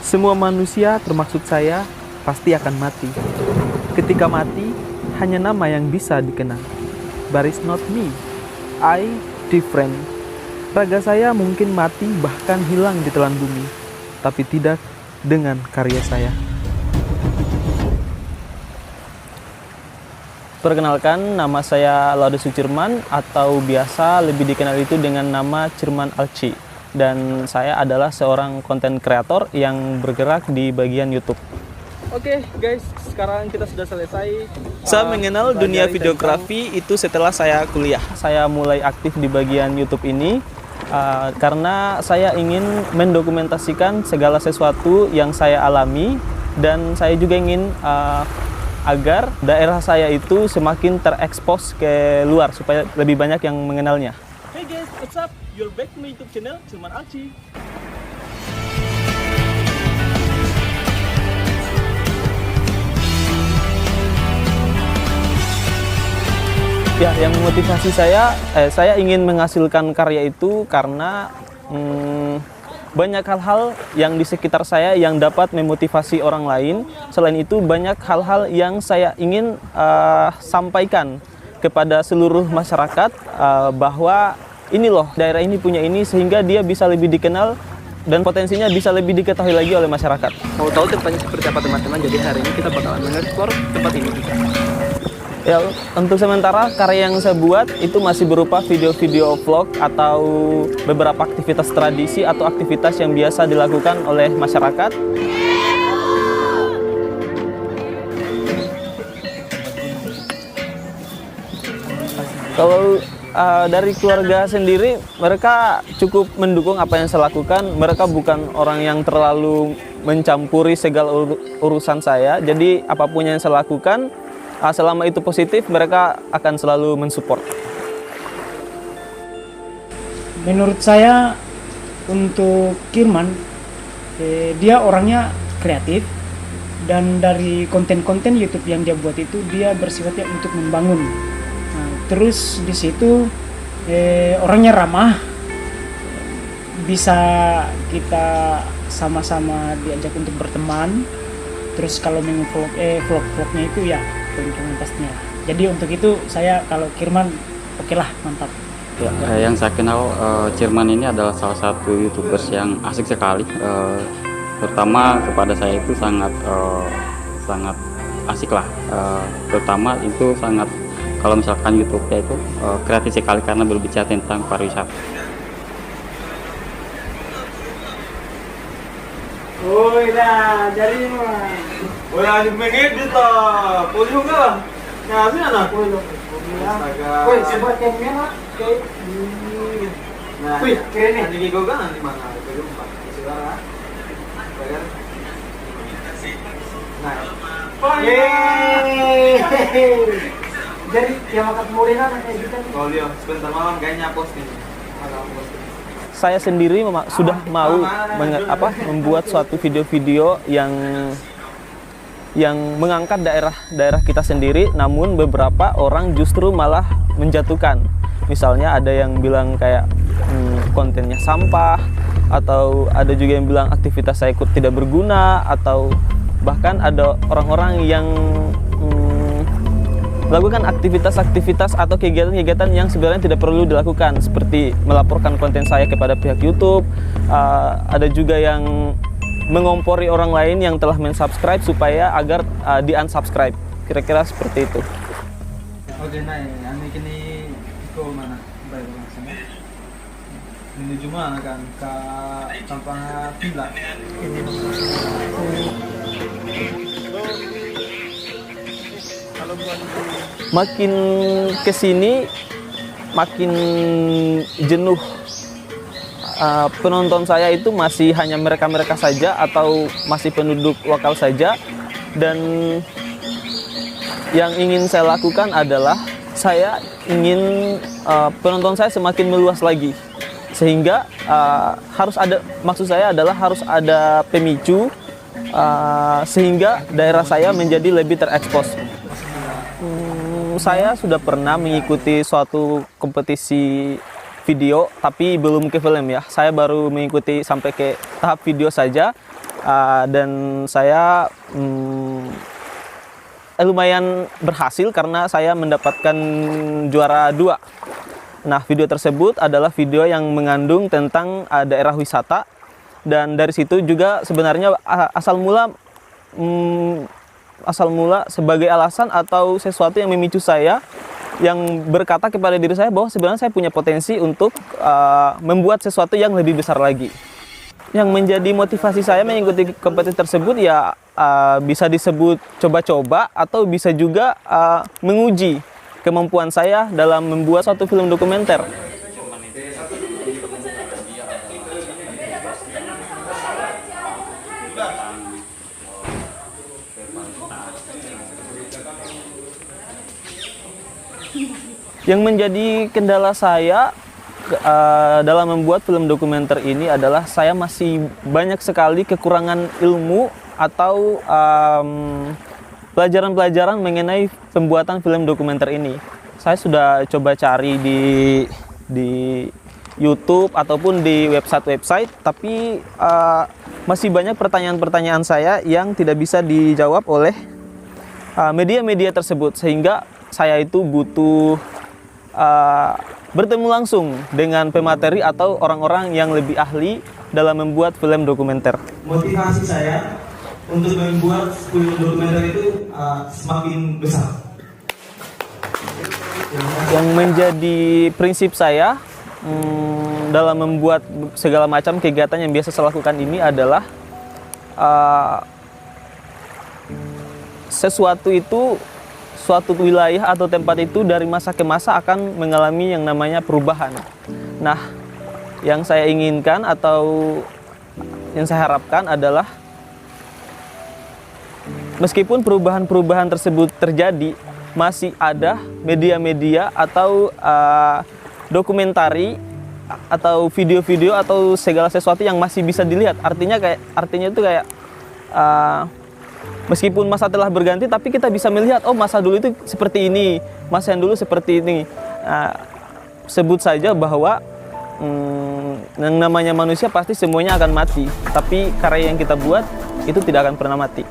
Semua manusia, termasuk saya, pasti akan mati. Ketika mati, hanya nama yang bisa dikenal. But it's not me. I different. Raga saya mungkin mati bahkan hilang di telan bumi, tapi tidak dengan karya saya. Perkenalkan, nama saya Laude Sucirman atau biasa lebih dikenal itu dengan nama Cirman Alci. Dan saya adalah seorang konten kreator yang bergerak di bagian YouTube. Oke guys, sekarang kita sudah selesai. Saya mengenal dunia videografi itu setelah saya kuliah. Saya mulai aktif di bagian YouTube ini karena saya ingin mendokumentasikan segala sesuatu yang saya alami, dan saya juga ingin agar daerah saya itu semakin terekspos ke luar supaya lebih banyak yang mengenalnya. Hey guys, what's up? You're back to my YouTube channel, Cirman Alci. Ya, yang memotivasi saya ingin menghasilkan karya itu karena banyak hal-hal yang di sekitar saya yang dapat memotivasi orang lain. Selain itu, banyak hal-hal yang saya ingin sampaikan kepada seluruh masyarakat bahwa ini loh, daerah ini punya ini, sehingga dia bisa lebih dikenal dan potensinya bisa lebih diketahui lagi oleh masyarakat. Mau tahu tempatnya seperti apa teman-teman? Jadi hari ini kita bakalan mengeksplor tempat ini. Ya, untuk sementara karya yang saya buat itu masih berupa video-video vlog atau beberapa aktivitas tradisi atau aktivitas yang biasa dilakukan oleh masyarakat. Kalau dari keluarga sendiri, mereka cukup mendukung apa yang saya lakukan. Mereka bukan orang yang terlalu mencampuri segala urusan saya. Jadi apapun yang saya lakukan, selama itu positif, mereka akan selalu mensupport. Menurut saya, untuk Kirman, dia orangnya kreatif, dan dari konten-konten YouTube yang dia buat itu, dia bersifatnya untuk membangun. Nah, terus di situ orangnya ramah, bisa kita sama-sama diajak untuk berteman. Terus kalau mengvlog vlog-vlognya itu ya keuntungan pastinya. Jadi untuk itu saya kalau Kirman oke lah, mantap. Ya, yang saya kenal Cirman ini adalah salah satu YouTubers yang asik sekali. Terutama kepada saya itu sangat asik lah. Terutama itu sangat, kalau misalkan YouTube-nya itu kreatif sekali karena berbicara tentang pariwisata. Oh iya, jadi mah. Oh ya, mengedit lah, pun juga. Ya, sini anak. Woi, coba camnya nak. Nah, wih, keren nih. Nanti gue kan nanti mana? Itu jumpa. Saudara. Bayar. Nah. Yeay. Jadi yang makan Morena kayak gitu. Oh iya, sebentar malam kayaknya posting. Saya sendiri sudah mau membuat suatu video-video yang mengangkat daerah kita sendiri, namun beberapa orang justru malah menjatuhkan. Misalnya ada yang bilang kayak kontennya sampah, atau ada juga yang bilang aktivitas saya tidak berguna, atau bahkan ada orang-orang yang melakukan aktivitas-aktivitas atau kegiatan-kegiatan yang sebenarnya tidak perlu dilakukan, seperti melaporkan konten saya kepada pihak YouTube. Ada juga yang mengompori orang lain yang telah mensubscribe supaya agar di-unsubscribe. Kira-kira seperti itu. Oke, nah ini kini ke mana? Baik, sana. Menuju mana kan? Ke Tampang Villa. Makin kesini makin jenuh. Penonton saya itu masih hanya mereka-mereka saja atau masih penduduk lokal saja, dan yang ingin saya lakukan adalah saya ingin penonton saya semakin meluas lagi, sehingga harus ada, maksud saya adalah harus ada pemicu sehingga daerah saya menjadi lebih terekspos. Saya sudah pernah mengikuti suatu kompetisi video, tapi belum ke film ya. Saya baru mengikuti sampai ke tahap video saja. dan saya lumayan berhasil karena saya mendapatkan juara 2. Nah, video tersebut adalah video yang mengandung tentang daerah wisata, dan dari situ juga sebenarnya asal mula sebagai alasan atau sesuatu yang memicu saya, yang berkata kepada diri saya bahwa sebenarnya saya punya potensi untuk membuat sesuatu yang lebih besar lagi. Yang menjadi motivasi saya mengikuti kompetisi tersebut ya bisa disebut coba-coba atau bisa juga menguji kemampuan saya dalam membuat suatu film dokumenter. Yang menjadi kendala saya dalam membuat film dokumenter ini adalah saya masih banyak sekali kekurangan ilmu atau pelajaran-pelajaran mengenai pembuatan film dokumenter ini. Saya sudah coba cari di YouTube ataupun di website-website, tapi masih banyak pertanyaan-pertanyaan saya yang tidak bisa dijawab oleh media-media tersebut, sehingga saya itu butuh bertemu langsung dengan pemateri atau orang-orang yang lebih ahli dalam membuat film dokumenter. Motivasi saya untuk membuat film dokumenter itu semakin besar. Yang menjadi prinsip saya dalam membuat segala macam kegiatan yang biasa saya lakukan ini adalah suatu wilayah atau tempat itu dari masa ke masa akan mengalami yang namanya perubahan. Nah, yang saya inginkan atau yang saya harapkan adalah meskipun perubahan-perubahan tersebut terjadi, masih ada media-media atau dokumentari atau video-video atau segala sesuatu yang masih bisa dilihat. Artinya itu kayak meskipun masa telah berganti, tapi kita bisa melihat, oh masa dulu itu seperti ini, masa yang dulu seperti ini. Sebut saja bahwa yang namanya manusia pasti semuanya akan mati, tapi karya yang kita buat itu tidak akan pernah mati.